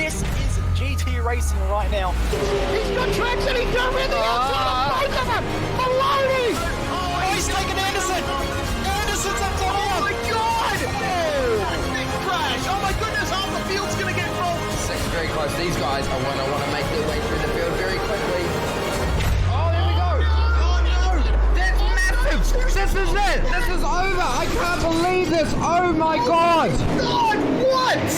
This is GT racing right now. He's got traction, he's got everything outside of both of them! Maloney! Oh, he's taking Anderson! Anderson's up top! Oh my god! Oh. Big crash! Oh my goodness, half the field's gonna get rolled! It's very close. These guys are want to make their way through the field very quickly. Oh, there we go! Oh no! That's massive! This is it! This is over! I can't believe this! Oh my god! God, what?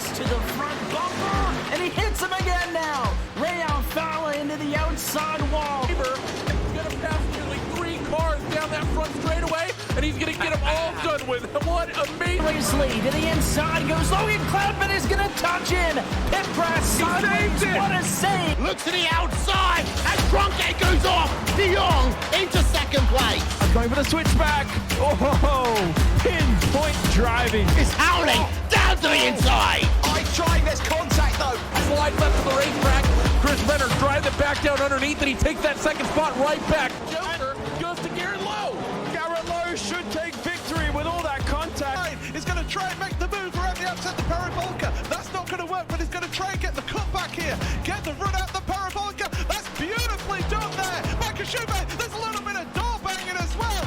To the front bumper, and he hits him again now. Rayon Fowler into the outside wall. He's gonna pass nearly 3 cars down that front straightaway, and he's gonna get them all done with. What amazing! Racely to the inside goes Logan Cloudman is gonna touch in. Pit press sideways. What a save! Look to the outside as Trunkett goes off. De Jong into second place. Going for the switchback. Oh, pinpoint driving. Is howling down to the inside. I tried, there's contact though. Slide left of the racetrack. Chris Benner drives it back down underneath, and he takes that second spot right back. Joker goes to Garrett Lowe. Garrett Lowe should take victory with all that contact. He's going to try and make the move around the outside the parabolica. That's not going to work, but he's going to try and get the cut back here. Get the run out the parabolica. That's beautifully done there. Michael Schumacher, there's a little bit of door banging as well.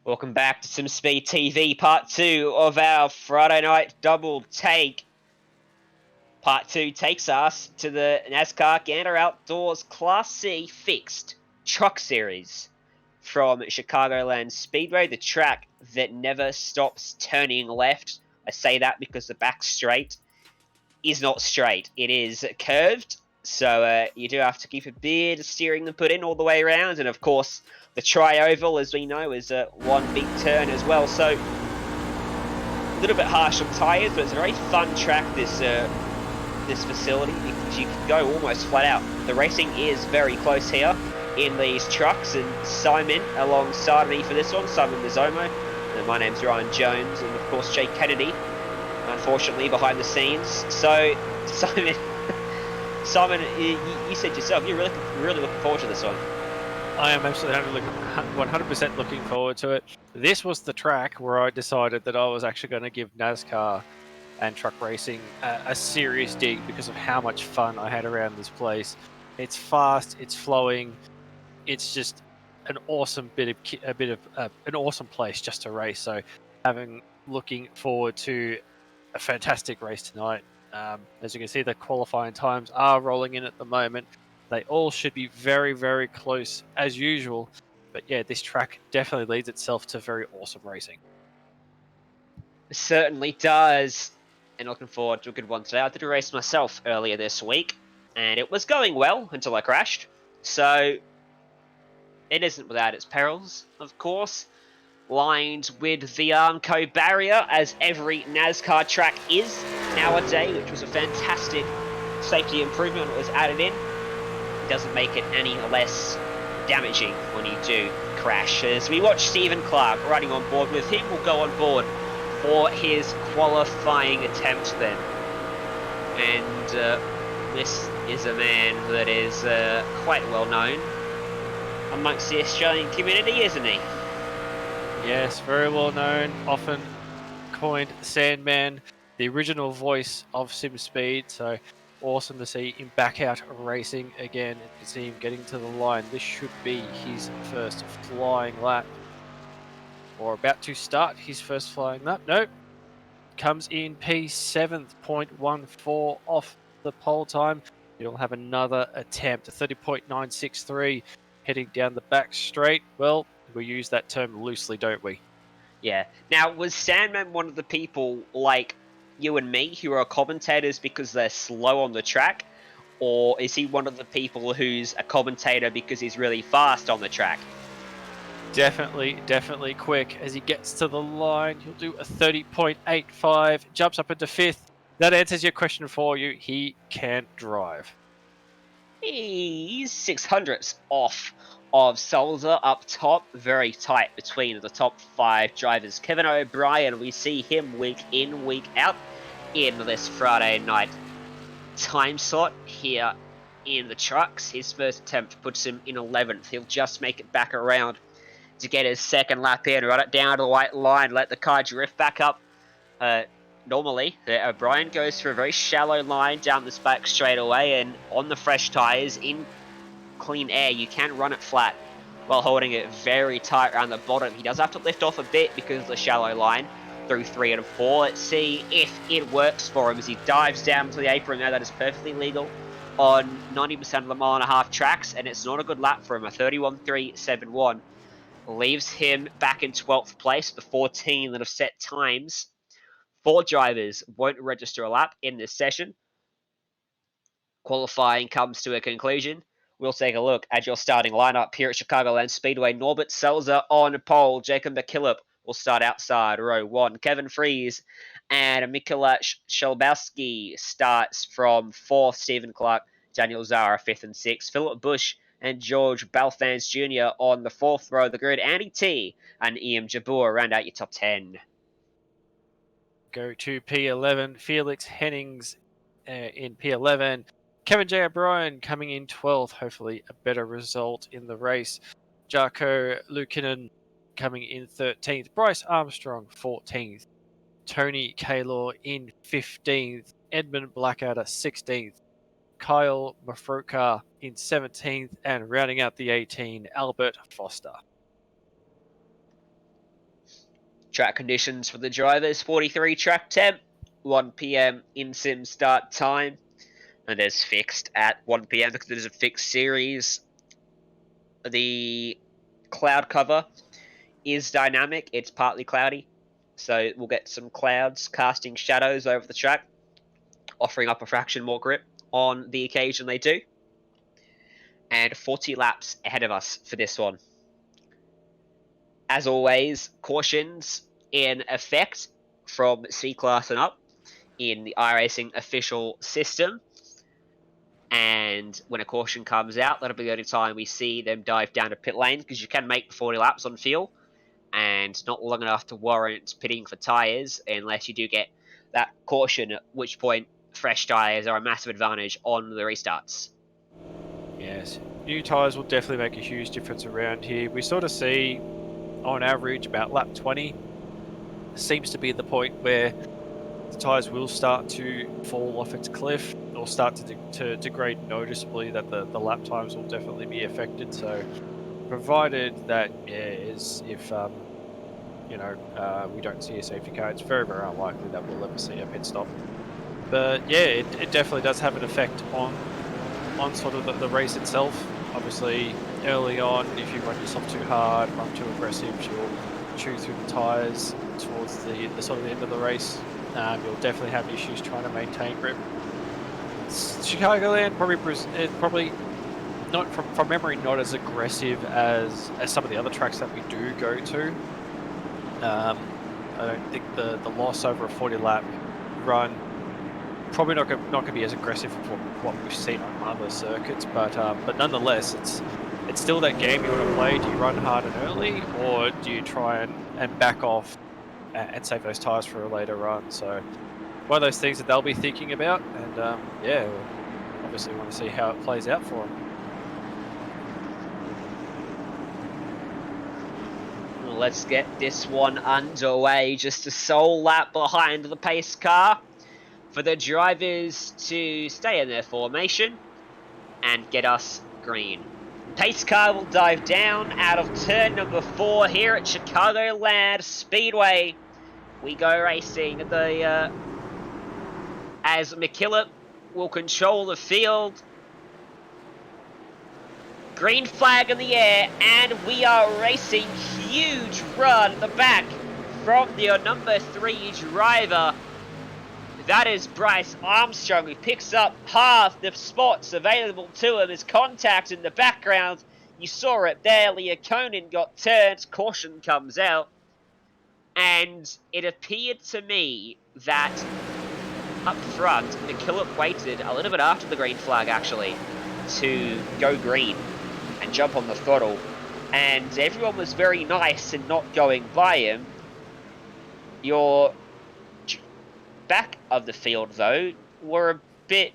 Welcome back to Sim Speed TV, part 2 of our Friday night double take. Part 2 takes us to the NASCAR Gander Outdoors Class C Fixed Truck Series from Chicagoland Speedway, the track that never stops turning left. I say that because the back straight is not straight, it is curved, so you do have to keep a bit of steering and put in all the way around, and of course the tri-oval, as we know, is one big turn as well, so a little bit harsh on tyres, but it's a very fun track, this facility, because you can go almost flat out. The racing is very close here in these trucks, and Simon alongside me for this one, Simon Mizomo, and my name's Ryan Jones, and of course Jake Kennedy, unfortunately behind the scenes. So Simon, you said yourself, you're really looking forward to this one. I am absolutely 100% looking forward to it. This was the track where I decided that I was actually going to give NASCAR and truck racing a serious dig because of how much fun I had around this place. It's fast, it's flowing, it's just an awesome an awesome place just to race. So, looking forward to a fantastic race tonight. As you can see, the qualifying times are rolling in at the moment. They all should be very, very close as usual. But yeah, this track definitely leads itself to very awesome racing. It certainly does. And looking forward to a good one today. I did a race myself earlier this week, and it was going well until I crashed. So it isn't without its perils, of course. Lined with the Armco barrier, as every NASCAR track is nowadays, which was a fantastic safety improvement that was added in. Doesn't make it any less damaging when you do crash. As we watch Stephen Clark riding on board with him, will go on board for his qualifying attempt then. And this is a man that is quite well known amongst the Australian community, isn't he? Yes, very well known, often coined Sandman, the original voice of SimSpeed. So awesome to see him back out racing again and to see him getting to the line. This should be his first flying lap, or about to start his first flying lap. Nope. Comes in P7th, 0.14 off the pole time. He'll have another attempt, a 30.963 heading down the back straight. Well, we use that term loosely, don't we? Yeah. Now, was Sandman one of the people like you and me who are commentators because they're slow on the track? Or is he one of the people who's a commentator because he's really fast on the track? Definitely quick. As he gets to the line, he'll do a 30.85, jumps up into 5th. That answers your question for you. He can't drive. He's 600ths off of Sulzer up top. Very tight between the top 5 drivers. Kevin O'Brien, we see him week in, week out in this Friday night time slot here in the trucks. His first attempt puts him in 11th. He'll just make it back around to get his second lap in, run it down to the white line, let the car drift back up. Normally, O'Brien goes for a very shallow line down this back straight away, and on the fresh tyres, in clean air, you can run it flat while holding it very tight around the bottom. He does have to lift off a bit because of the shallow line through 3 and 4. Let's see if it works for him as he dives down to the apron. Now that is perfectly legal on 90% of the mile-and-a-half tracks, and it's not a good lap for him. A 31.371 leaves him back in 12th place. The 14 that have set times. 4 drivers won't register a lap in this session. Qualifying comes to a conclusion. We'll take a look at your starting lineup here at Chicagoland Speedway. Norbert Selzer on pole. Jacob McKillop will start outside row 1. Kevin Fries and Mikola Shelbowski starts from 4th. Stephen Clark, Daniel Zara 5th and 6th. Philip Bush and George Balfans Jr. on the 4th row of the grid. Andy T and Ian Jabur round out your top 10. Go to P11. Felix Hennings in P11. Kevin J. O'Brien coming in 12th. Hopefully a better result in the race. Jarko Lukinen coming in 13th. Bryce Armstrong 14th. Tony Kaylor in 15th. Edmund Blackadder 16th. Kyle Mafroka in 17th, and rounding out the 18, Albert Foster. Track conditions for the drivers: 43 track temp, 1 p.m. in-sim start time, and it's fixed at 1 p.m. because it is a fixed series. The cloud cover is dynamic. It's partly cloudy, so we'll get some clouds casting shadows over the track, offering up a fraction more grip on the occasion they do. And 40 laps ahead of us for this one. As always, cautions in effect from C-Class and up in the iRacing official system. And when a caution comes out, that'll be the only time we see them dive down to pit lane, because you can make 40 laps on fuel, and not long enough to warrant pitting for tyres unless you do get that caution, at which point fresh tyres are a massive advantage on the restarts. Yes, new tyres will definitely make a huge difference around here. We sort of see, on average, about lap 20 seems to be the point where the tyres will start to fall off its cliff or start to degrade noticeably, that the lap times will definitely be affected. So provided that, if we don't see a safety car, it's very, very unlikely that we'll ever see a pit stop. But yeah, it definitely does have an effect on sort of the race itself. Obviously, early on, if you run yourself too hard, run too aggressive, you'll chew through the tyres towards the sort of the end of the race. You'll definitely have issues trying to maintain grip. Chicagoland probably not from memory, not as aggressive as some of the other tracks that we do go to. I don't think the loss over a 40 lap run probably not going to be as aggressive as what we've seen on other circuits, but nonetheless, it's still that game you want to play. Do you run hard and early, or do you try and back off and save those tyres for a later run? So one of those things that they'll be thinking about, and we'll obviously want to see how it plays out for them. let's get this one underway. Just a sole lap behind the pace car for the drivers to stay in their formation and get us green. Pace car will dive down out of turn number 4 here at Chicagoland Speedway. We go racing as McKillop will control the field. Green flag in the air, and we are racing. Huge run at the back from the number 3 driver. That is Bryce Armstrong, who picks up half the spots available to him. His contact in the background, you saw it there. Leoconin got turned, caution comes out. And it appeared to me that up front, McKillop waited a little bit after the green flag, actually, to go green and jump on the throttle. And everyone was very nice in not going by him. Your back of the field, though, were a bit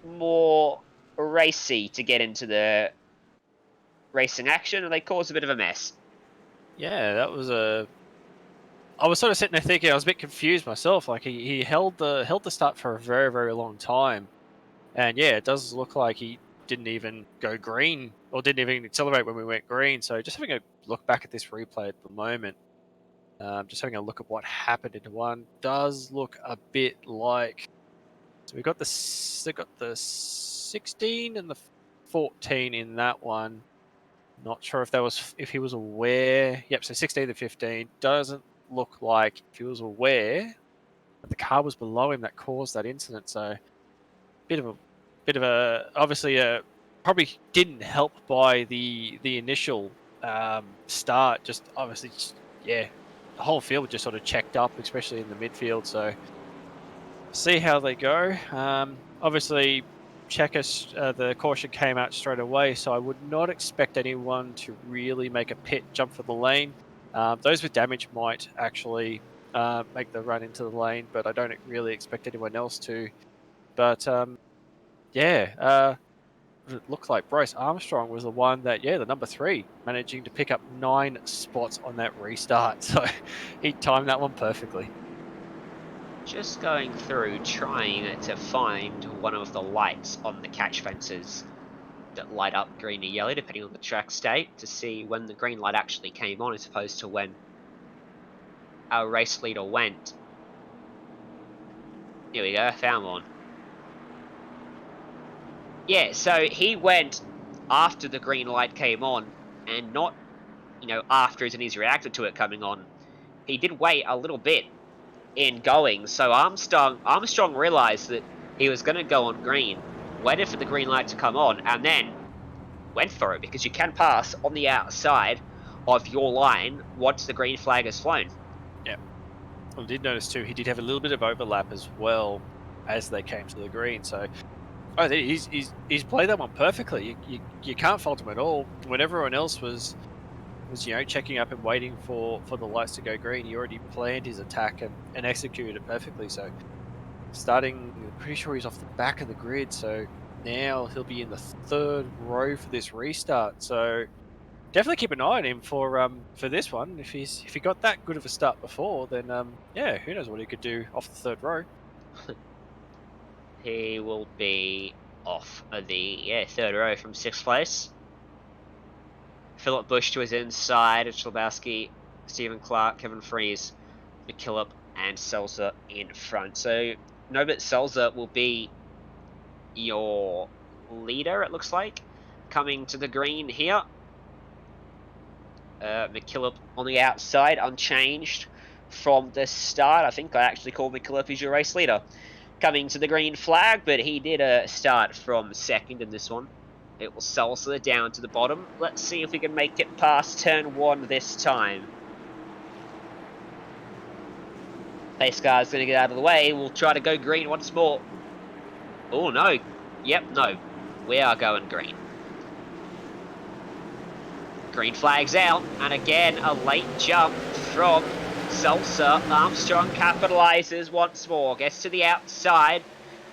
more racy to get into the racing action, and they caused a bit of a mess. Yeah, that was a... I was sort of sitting there thinking, I was a bit confused myself. Like, he held the start for a very, very long time. And yeah, it does look like he didn't even go green, or didn't even accelerate when we went green. So just having a look back at this replay at the moment, just having a look at what happened into one, does look a bit like... So we got the 16 and the 14 in that one. Not sure if he was aware. Yep, so 16 to 15 doesn't look like if he was aware that the car was below him that caused that incident. So bit of a obviously probably didn't help by the initial start. Just obviously, yeah, the whole field just sort of checked up, especially in the midfield. So see how they go. Obviously, the caution came out straight away, so I would not expect anyone to really make a pit jump for the lane. Those with damage might actually make the run into the lane, but I don't really expect anyone else to. But yeah, it looked like Bryce Armstrong was the one that, yeah, the number 3, managing to pick up 9 spots on that restart. So he timed that one perfectly. Just going through, trying to find one of the lights on the catch fences that light up green or yellow, depending on the track state, to see when the green light actually came on, as opposed to when our race leader went. Here we go, I found one. Yeah, so he went after the green light came on, and not, after as he's reacted to it coming on. He did wait a little bit in going, so Armstrong realised that he was going to go on green, waited for the green light to come on, and then went for it, because you can pass on the outside of your line once the green flag is flown. Yeah. Well, I did notice too, he did have a little bit of overlap as well as they came to the green, so I think he's played that one perfectly. You can't fault him at all. When everyone else was checking up and waiting for the lights to go green, he already planned his attack and executed it perfectly. So starting, pretty sure he's off the back of the grid, so now he'll be in the 3rd row for this restart. So definitely keep an eye on him for this one. If he got that good of a start before, then yeah, who knows what he could do off the 3rd row. He will be off of the 3rd row from 6th place. Philip Bush to his inside, Chlebowski, Stephen Clark, Kevin Fries, McKillop, and Selzer in front. So Norbert Selzer will be your leader, it looks like, coming to the green here. McKillop on the outside, unchanged from the start. I think I actually called McKillop as your race leader. Coming to the green flag, but he did start from 2nd in this one. It will Selzer down to the bottom. Let's see if we can make it past turn 1 this time. Pace car's going to get out of the way. We'll try to go green once more. Oh, no. Yep, no. We are going green. Green flag's out, and again, a late jump from Selzer. Armstrong capitalises once more. Gets to the outside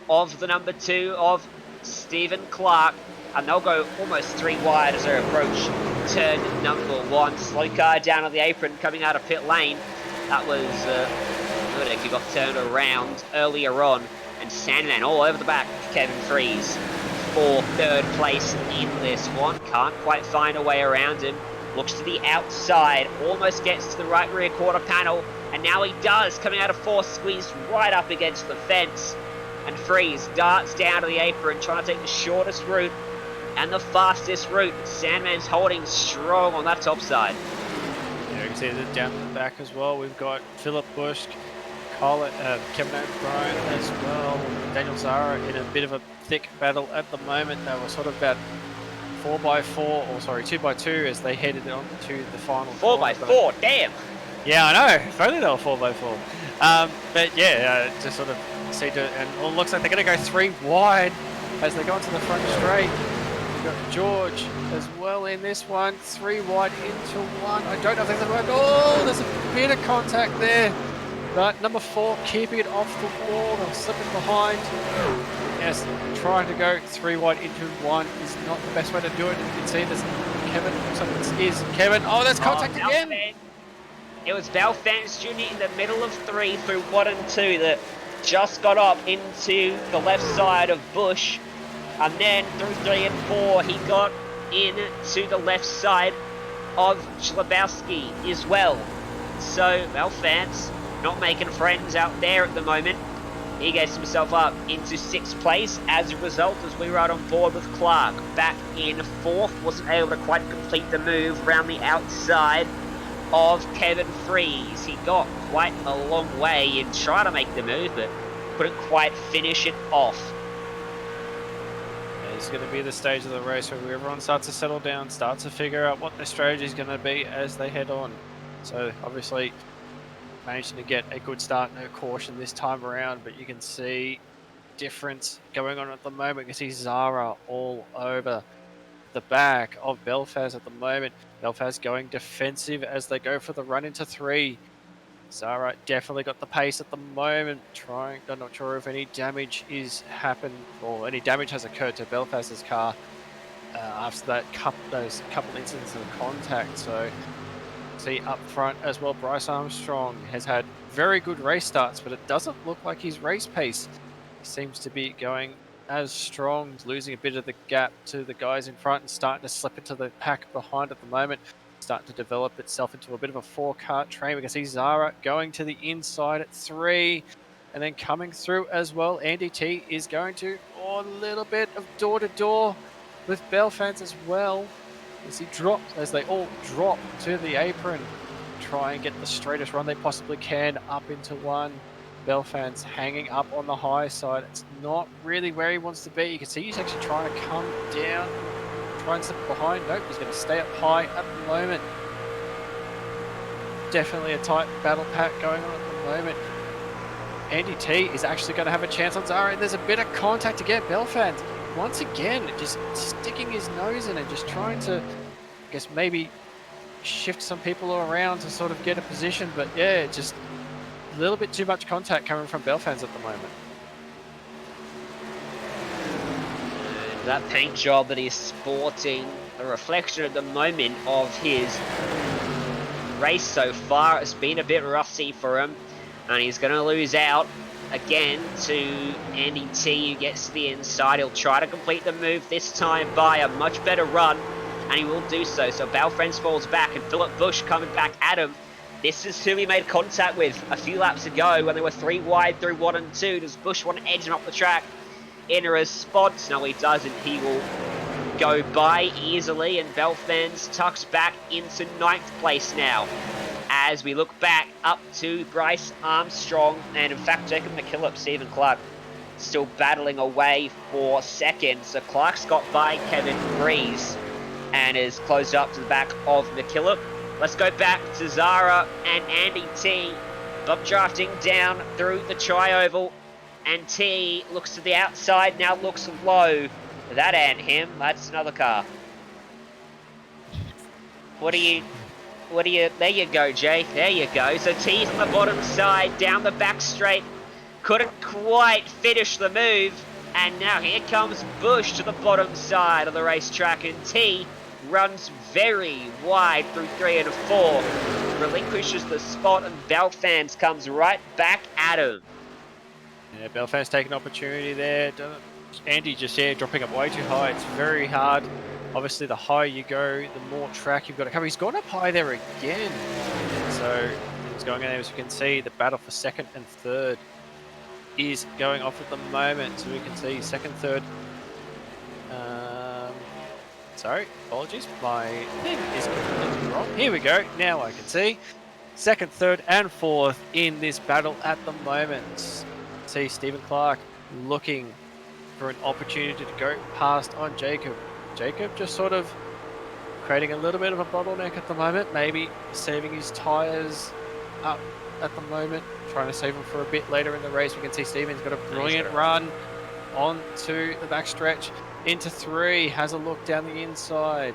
of the number 2 of Stephen Clark. And they'll go almost 3 wide as they approach turn number 1. Slow car down on the apron coming out of pit lane. That was good. He got turned around earlier on. And Sandman all over the back. Kevin Freeze for 3rd place in this one. Can't quite find a way around him. Looks to the outside. Almost gets to the right rear quarter panel. And now he does. Coming out of 4th, squeezed right up against the fence. And Freeze darts down to the apron, trying to take the shortest route and the fastest route. Sandman's holding strong on that top side. Yeah, you can see that down the back as well. We've got Philip Bush, Kevin O'Brien as well. Daniel Zara in a bit of a thick battle at the moment. They were sort of about 4x4, or sorry, 2x2 as they headed on to the final. 4x4, damn! Yeah, I know. If only they were 4x4. But yeah, just sort of see to, and it looks like they're going to go 3 wide as they go into the front straight. We've got George as well in this one. 3 wide into 1. I don't know if they're going to work. Oh, there's a bit of contact there. But number 4 keeping it off the wall. They're slipping behind. Yes, trying to go 3 wide into 1 is not the best way to do it. You can see there's Kevin. Something is Kevin. Oh, there's contact again. It was Balfans Jr. in the middle of 3 through 1 and 2 that just got up into the left side of Bush. And then through 3 and 4, he got in to the left side of Schlabowski as well. So, Balfans not making friends out there at the moment. He gets himself up into 6th place as a result, as we ride on board with Clark back in 4th. Wasn't able to quite complete the move around the outside of Kevin Freeze. He got quite a long way in trying to make the move, but couldn't quite finish it off. It's going to be the stage of the race where everyone starts to settle down, starts to figure out what their strategy is going to be as they head on. So obviously managing to get a good start, no caution this time around, but you can see difference going on at the moment. You can see Zara all over the back of Belfast at the moment. Belfast going defensive as they go for the run into 3. Zara definitely got the pace at the moment, trying. I'm not sure if any damage is happened or any damage has occurred to Belfast's car after that those couple incidents of contact. So see up front as well, Bryce Armstrong has had very good race starts, but it doesn't look like his race pace seems to be going as strong, losing a bit of the gap to the guys in front and starting to slip into the pack behind at the moment. Starting to develop itself into a bit of a 4-car train. We can see Zara going to the inside at 3 and then coming through as well. Andy T is going to a little bit of door-to-door with Belfans as well as he drops, as they all drop to the apron, try and get the straightest run they possibly can up into 1. Belfans hanging up on the high side. It's not really where he wants to be. You can see he's actually trying to come down, try and slip behind. Nope, he's going to stay up high at the moment. Definitely a tight battle pack going on at the moment. Andy T is actually going to have a chance on Zara. There's a bit of contact to get Belfans. Once again, just sticking his nose in and just trying to, I guess, maybe shift some people around to sort of get a position. But yeah, just a little bit too much contact coming from Belfans at the moment. That paint job that he's sporting, a reflection at the moment of his race so far. It's been a bit rusty for him, and he's going to lose out again to Andy T, who gets to the inside. He'll try to complete the move this time by a much better run, and he will do so. So Balfans falls back, and Philip Bush coming back at him. This is who he made contact with a few laps ago when they were 3 wide through 1 and 2. Does Bush want to edge him up the track in a response? No, he doesn't. He will go by easily, and Belfans tucks back into 9th place now. As we look back up to Bryce Armstrong, and in fact Jacob McKillop, Stephen Clark still battling away for 2nd. So Clark's got by Kevin Freeze and is closed up to the back of McKillop. Let's go back to Zara and Andy T. Bump drafting down through the tri-oval, and T looks to the outside, now looks low. That ain't him, that's another car. What do you, there you go, Jay, there you go. So T's on the bottom side, down the back straight, couldn't quite finish the move, and now here comes Bush to the bottom side of the racetrack, and T runs very wide through 3 and 4, relinquishes the spot, and Belfans comes right back at him. Yeah, Belfans taking opportunity there. Andy just here dropping up way too high. It's very hard. Obviously, the higher you go, the more track you've got to cover. He's gone up high there again. So he's going in, as you can see, the battle for second and third is going off at the moment. So we can see second, third. Sorry, apologies. My thing is completely wrong. Here we go. Now I can see second, third, and fourth in this battle at the moment. See Stephen Clark looking for an opportunity to go past on Jacob. Jacob just sort of creating a little bit of a bottleneck at the moment, maybe saving his tyres up at the moment, trying to save him for a bit later in the race. We can see Stephen's got a brilliant run onto the backstretch into 3, has a look down the inside,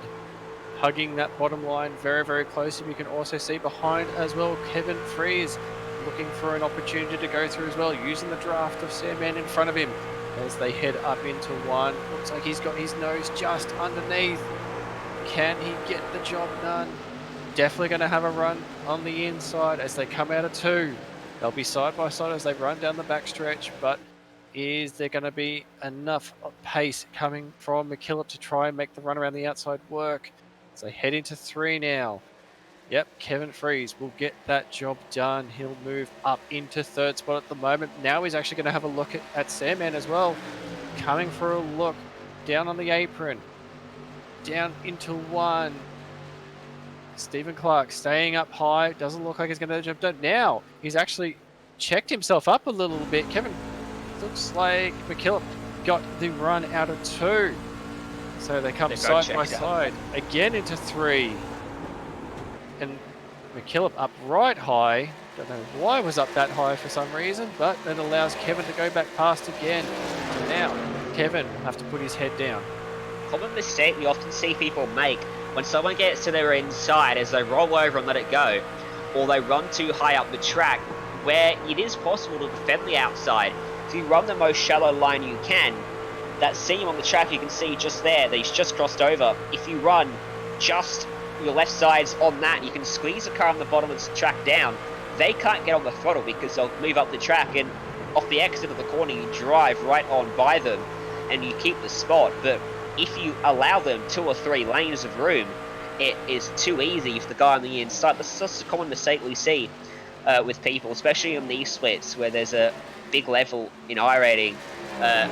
hugging that bottom line very, very closely. We can also see behind as well Kevin Freeze looking for an opportunity to go through as well, using the draft of Sandman in front of him as they head up into 1. Looks like he's got his nose just underneath. Can he get the job done? Definitely going to have a run on the inside as they come out of 2. They'll be side by side as they run down the backstretch, but is there going to be enough pace coming from McKillop to try and make the run around the outside work? As they head into 3 now. Yep, Kevin Freeze will get that job done. He'll move up into 3rd spot at the moment. Now he's actually going to have a look at Sandman as well. Coming for a look down on the apron. Down into 1. Stephen Clark staying up high. Doesn't look like he's going to jump down. Now he's actually checked himself up a little bit. Kevin, looks like McKillop got the run out of 2. So they come side by side again into 3. And McKillop up right high. Don't know why it was up that high for some reason, but that allows Kevin to go back past again. So now Kevin will have to put his head down. Common mistake we often see people make when someone gets to their inside as they roll over and let it go, or they run too high up the track, where it is possible to defend the outside. If you run the most shallow line you can, that seam on the track you can see just there that he's just crossed over. If you run just your left side's on that, you can squeeze the car on the bottom of the track down. They can't get on the throttle because they'll move up the track, and off the exit of the corner you drive right on by them and you keep the spot. But if you allow them 2 or 3 lanes of room, it is too easy for the guy on the inside. That's just a common mistake we see with people, especially on these splits where there's a big level in iRacing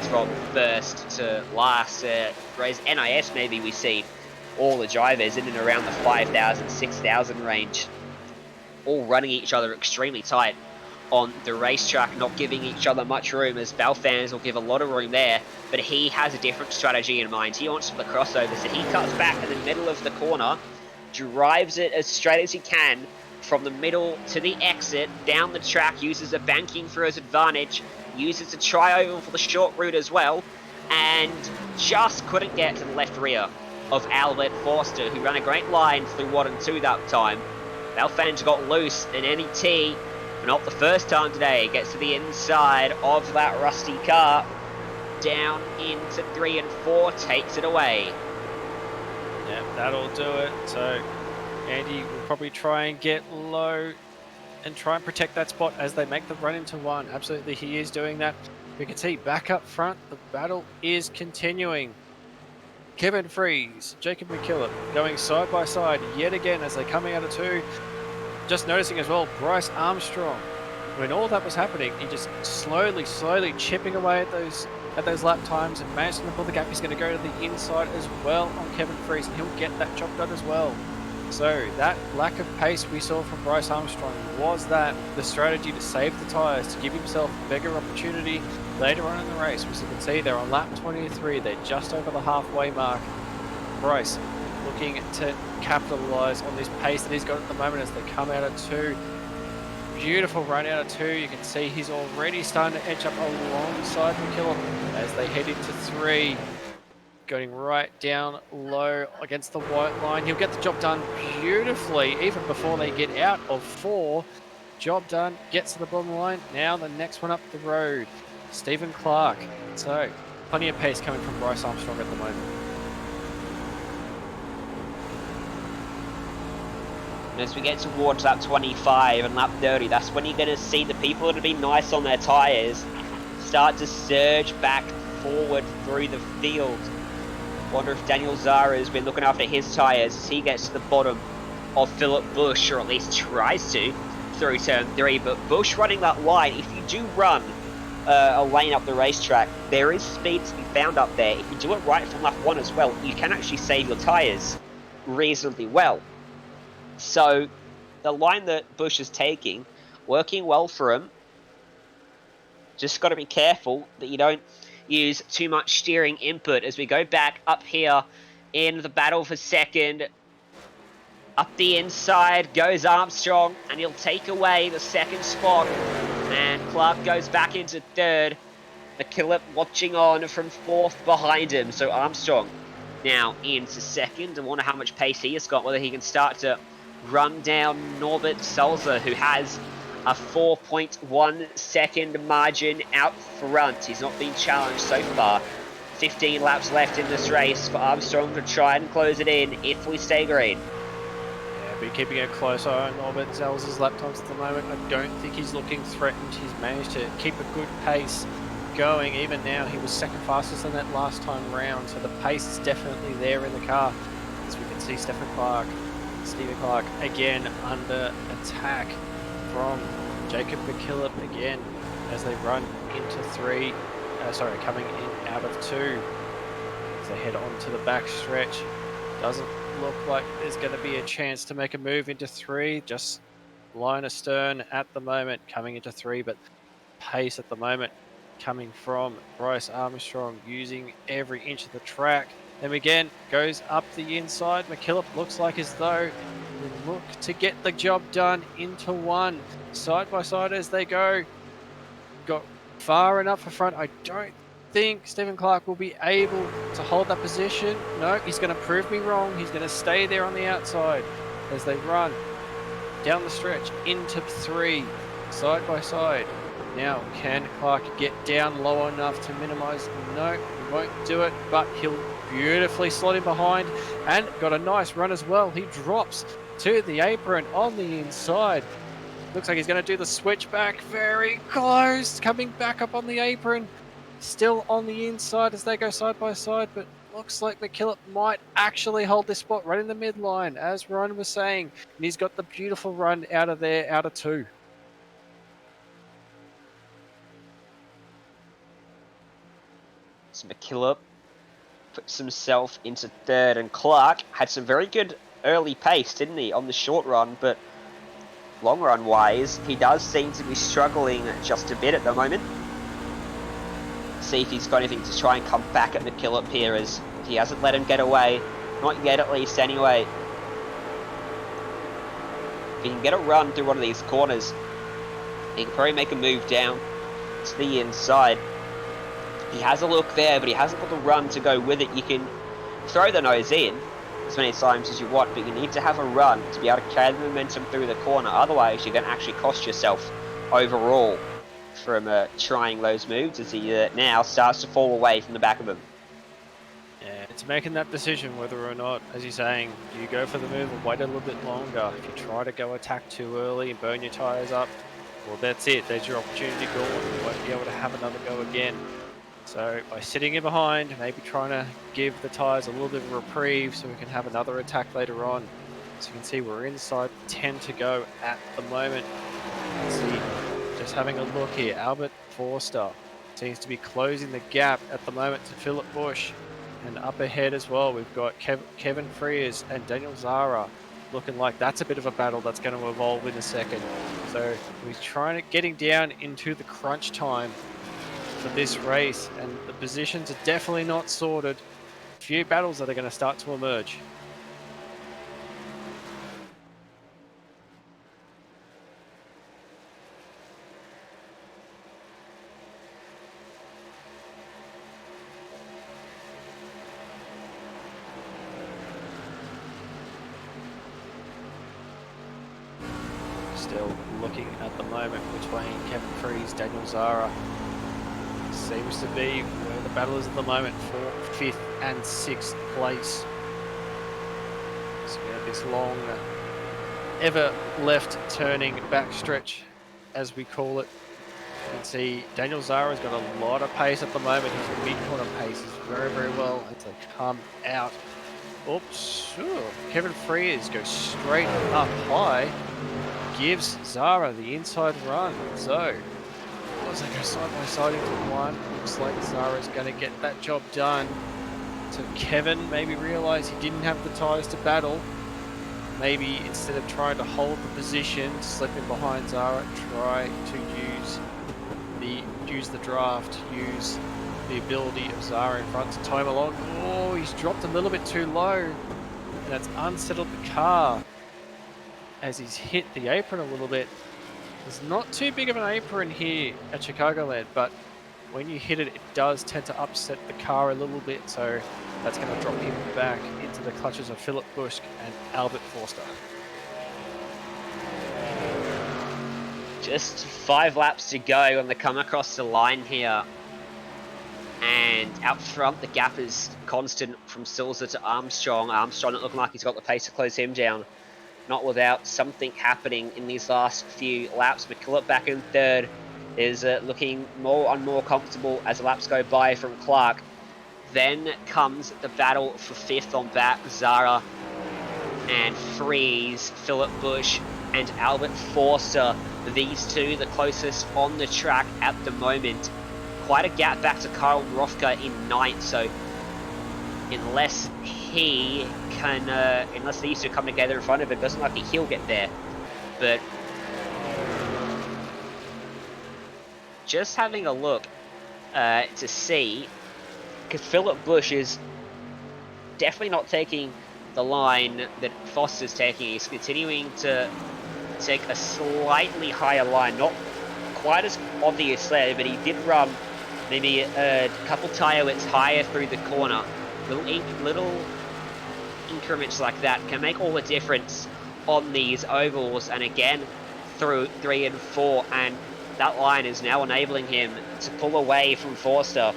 from first to last. Whereas NIS maybe we see all the drivers in and around the 5,000, 6,000 range, all running each other extremely tight on the racetrack, not giving each other much room, as Belfans will give a lot of room there, but he has a different strategy in mind. He wants the crossover, so he cuts back in the middle of the corner, drives it as straight as he can from the middle to the exit, down the track, uses the banking for his advantage, uses the tri-oval for the short route as well, and just couldn't get to the left rear of Albert Forster, who ran a great line through 1 and 2 that time. Belfans got loose, and NET, for not the first time today, gets to the inside of that rusty car, down into 3 and 4, takes it away. Yeah, that'll do it. So Andy will probably try and get low and try and protect that spot as they make the run into 1. Absolutely, he is doing that. We can see back up front, the battle is continuing. Kevin Freeze, Jacob McKillop going side by side yet again as they come out of 2. Just noticing as well, Bryce Armstrong, when all that was happening, he just slowly chipping away at those lap times and managing to pull the gap. He's going to go to the inside as well on Kevin Freeze, and he'll get that job done as well. So that lack of pace we saw from Bryce Armstrong, was that the strategy to save the tyres, to give himself a bigger opportunity later on in the race? As you can see, they're on lap 23. They're just over the halfway mark. Bryce looking to capitalise on this pace that he's got at the moment as they come out of 2. Beautiful run out of 2. You can see he's already starting to edge up alongside McKillop as they head into 3. Going right down low against the white line. He'll get the job done beautifully even before they get out of 4. Job done, gets to the bottom line. Now the next one up the road, Stephen Clark. So plenty of pace coming from Bryce Armstrong at the moment. And as we get towards lap 25 and lap 30, that's when you're going to see the people that have been nice on their tyres start to surge back forward through the field. Wonder if Daniel Zara has been looking after his tyres as he gets to the bottom of Philip Bush, or at least tries to, through turn 3. But Bush running that line, if you do run a lane up the racetrack, there is speed to be found up there. If you do it right from lap 1 as well, you can actually save your tyres reasonably well. So the line that Bush is taking, working well for him. Just got to be careful that you don't use too much steering input as we go back up here in the battle for second. Up the inside goes Armstrong, and he'll take away the second spot. And Clark goes back into third. McKillop watching on from fourth behind him. So Armstrong now into second. I wonder how much pace he has got, whether he can start to run down Norbert Sulzer, who has a 4.1 second margin out front. He's not been challenged so far. 15 laps left in this race for Armstrong to try and close it in if we stay green. Yeah, be keeping a close eye on Norbert Zelzer's lap times at the moment. I don't think he's looking threatened. He's managed to keep a good pace going. Even now, he was second fastest than that last time round, so the pace is definitely there in the car. As we can see, Stephen Clark again under attack from Jacob McKillop again as they run into coming in out of 2 as they head on to the back stretch. Doesn't look like there's going to be a chance to make a move into 3, just line astern at the moment coming into 3, but pace at the moment coming from Bryce Armstrong using every inch of the track. Then again goes up the inside. McKillop looks like as though we look to get the job done into 1. Side by side as they go. Got far enough for front. I don't think Stephen Clark will be able to hold that position. No, he's going to prove me wrong. He's going to stay there on the outside as they run down the stretch into 3, side by side. Now, can Clark get down low enough to minimize? No, he won't do it, but he'll beautifully slot in behind and got a nice run as well. He drops to the apron on the inside. Looks like he's going to do the switchback. Very close. Coming back up on the apron. Still on the inside as they go side by side, but looks like McKillop might actually hold this spot right in the midline, as Ryan was saying. And he's got the beautiful run out of there, out of 2. So McKillop puts himself into 3rd, and Clark had some very good early pace, didn't he, on the short run, but long run wise, he does seem to be struggling just a bit at the moment. See if he's got anything to try and come back at McKillop here, as he hasn't let him get away, not yet at least anyway. If he can get a run through one of these corners, he can probably make a move down to the inside. He has a look there, but he hasn't got the run to go with it. You can throw the nose in as many times as you want, but you need to have a run to be able to carry the momentum through the corner. Otherwise, you're going to actually cost yourself overall from trying those moves, as he now starts to fall away from the back of him. Yeah, it's making that decision whether or not, as you're saying, do you go for the move or wait a little bit longer. If you try to go attack too early and burn your tyres up, well, that's it. There's your opportunity gone. You won't be able to have another go again. So by sitting in behind, maybe trying to give the tyres a little bit of a reprieve so we can have another attack later on. So you can see we're inside 10 to go at the moment. Let's see, just having a look here, Albert Forster seems to be closing the gap at the moment to Philip Bush. And up ahead as well, we've got Kevin Frears and Daniel Zara looking like that's a bit of a battle that's going to evolve in a second. So we're trying to getting down into the crunch time for this race, and the positions are definitely not sorted. A few battles that are going to start to emerge. Still looking at the moment between Kevin Frears, Daniel Zara. Seems to be where the battle is at the moment for 5th and 6th place. So we have this long ever left turning backstretch, as we call it. You can see Daniel Zara's got a lot of pace at the moment. His mid-corner pace is very, very well as they come out. Oops, Kevin Frears goes straight up high, gives Zara the inside run. So, as they go side by side into one, looks like Zara's going to get that job done. So Kevin maybe realised he didn't have the tyres to battle. Maybe instead of trying to hold the position, slipping behind Zara, try to use the draft, use the ability of Zara in front to tow him along. Oh, he's dropped a little bit too low, and that's unsettled the car as he's hit the apron a little bit. There's not too big of an apron here at Chicagoland, but when you hit it, it does tend to upset the car a little bit, so that's going to drop him back into the clutches of Philip Busch and Albert Forster. Just 5 laps to go when they come across the line here. And out front, the gap is constant from Silza to Armstrong. Armstrong looking like he's got the pace to close him down. Not without something happening in these last few laps. McKillop back in third is looking more and more comfortable as the laps go by from Clark. Then comes the battle for 5th on back. Zara and Freeze, Philip Busch and Albert Forster. These two the closest on the track at the moment. Quite a gap back to Kyle Rothka in 9th, so unless he can, unless these two come together in front of him, doesn't look like he'll get there. But just having a look to see, because Philip Busch is definitely not taking the line that Foster's taking. He's continuing to take a slightly higher line, not quite as obvious there, but he did run maybe a couple tyre widths higher through the corner. Little increments like that can make all the difference on these ovals, and again through 3 and 4, and that line is now enabling him to pull away from Forster,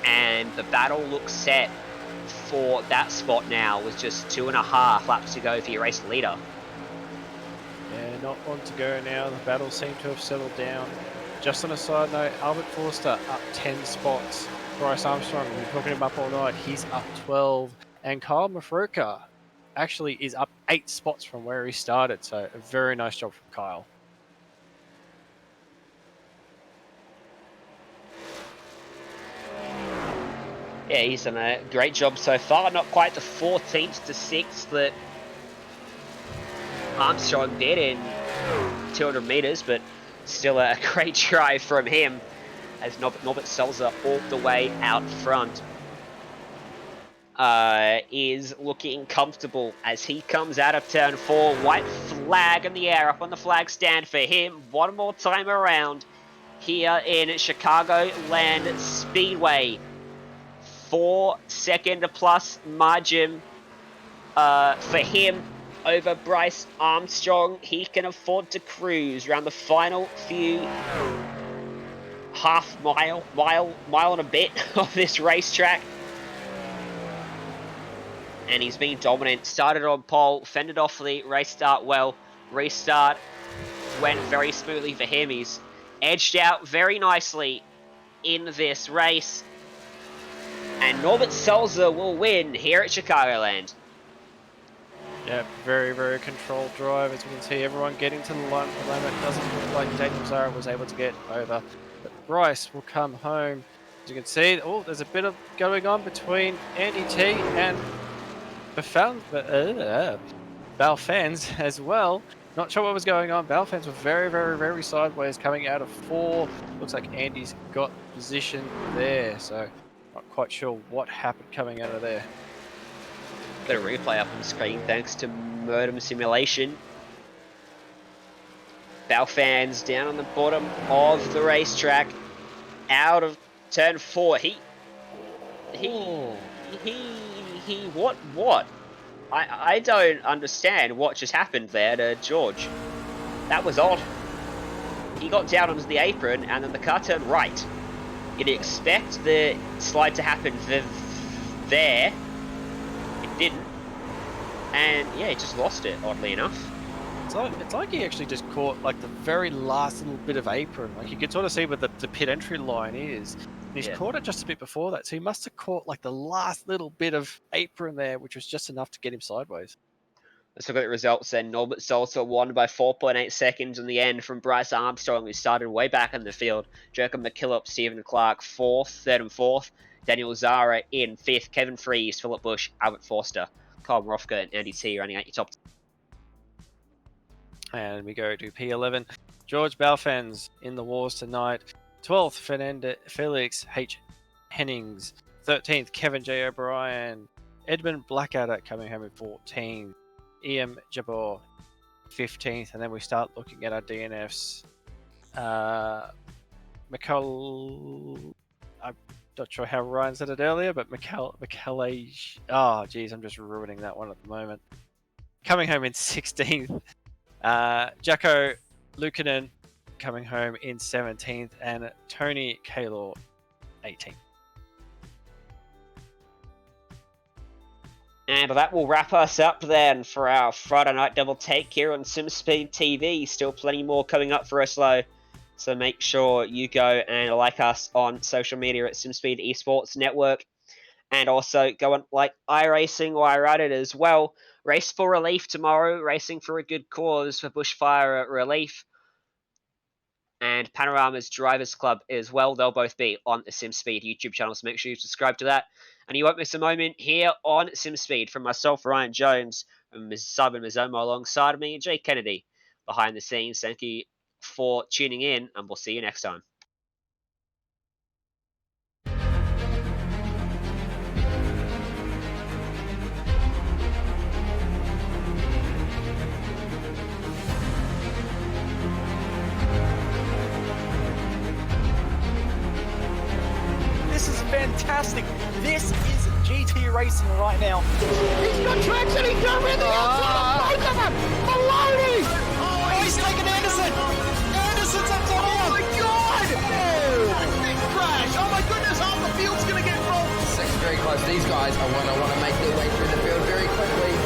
and the battle looks set for that spot now with just 2.5 laps to go for your race leader. Yeah, not long to go now. The battle seemed to have settled down. Just on a side note, Albert Forster up 10 spots. Bryce Armstrong, we've been talking him up all night, he's up 12. And Kyle Mafruka actually is up 8 spots from where he started. So a very nice job from Kyle. Yeah, he's done a great job so far. Not quite the 14th to 6th that Armstrong did in 200 meters, but still a great try from him as Norbert Selzer all the way out front is looking comfortable as he comes out of turn 4. White flag in the air up on the flag stand for him one more time around here in Chicagoland Speedway. 4-second plus margin for him over Bryce Armstrong. He can afford to cruise around the final few half mile and a bit of this racetrack. And he's been dominant. Started on pole, fended off the race start well. Restart went very smoothly for him. He's edged out very nicely in this race. And Norbert Selzer will win here at Chicagoland. Yeah, very, very controlled drive. As we can see, everyone getting to the line at the moment. Doesn't look like Daniel Zara was able to get over. But Bryce will come home. As you can see, oh, there's a bit of going on between Andy T and Balfans as well. Not sure what was going on. Balfans were very, very, very sideways coming out of 4. Looks like Andy's got position there. So not quite sure what happened coming out of there. Got a replay up on the screen thanks to Modem Simulation. Balfans down on the bottom of the racetrack, out of turn 4. What? I don't understand what just happened there to George. That was odd. He got down onto the apron and then the car turned right. You'd expect the slide to happen there. It didn't. And yeah, he just lost it, oddly enough. It's like he actually just caught like the very last little bit of apron. Like you could sort of see where the pit entry line is. And he's caught it just a bit before that. So he must have caught like the last little bit of apron there, which was just enough to get him sideways. Let's look at the results then. Norbert Salter won by 4.8 seconds in the end from Bryce Armstrong, who started way back in the field. Jerker McKillop, Stephen Clark, 4th, 3rd and 4th. Daniel Zara in 5th. Kevin Fries, Philip Bush, Albert Forster, Kyle Rofka, and Andy T running out your top. And we go to P11. George Balfens in the wars tonight. 12th, Felix H. Hennings. 13th, Kevin J. O'Brien. Edmund Blackadder coming home in 14th. Ian Jabor, 15th. And then we start looking at our DNFs. I'm not sure how Ryan said it earlier, but McCallage. Oh, geez, I'm just ruining that one at the moment. Coming home in 16th. Jacko Lukanen coming home in 17th, and Tony Kaylor 18th. And that will wrap us up then for our Friday night double take here on SimSpeed TV. Still plenty more coming up for us though. So make sure you go and like us on social media at SimSpeed Esports Network. And also go and like iRacing while you're at it as well. Race for Relief tomorrow. Racing for a good cause for Bushfire Relief. And Panorama's Drivers Club as well. They'll both be on the SimSpeed YouTube channel. So make sure you subscribe to that. And you won't miss a moment here on SimSpeed from myself, Ryan Jones, and Ms. Simon Mizomo alongside me, Jay Kennedy, behind the scenes. Thank you for tuning in, and we'll see you next time. This is fantastic. This is GT racing right now. He's got traction. He's got everything outside of both of them. Maloney. Oh, he's taking Anderson. Anderson's up top. Oh my God. Oh, big crash. Oh my goodness. Half the field's going to get rolled. Second very close. These guys are going to want to make their way through the field very quickly.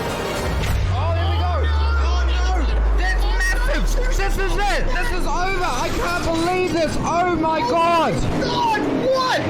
Oh, there we go. Oh no. That's massive. This is it. This is over. I can't believe this. Oh my God. God, what?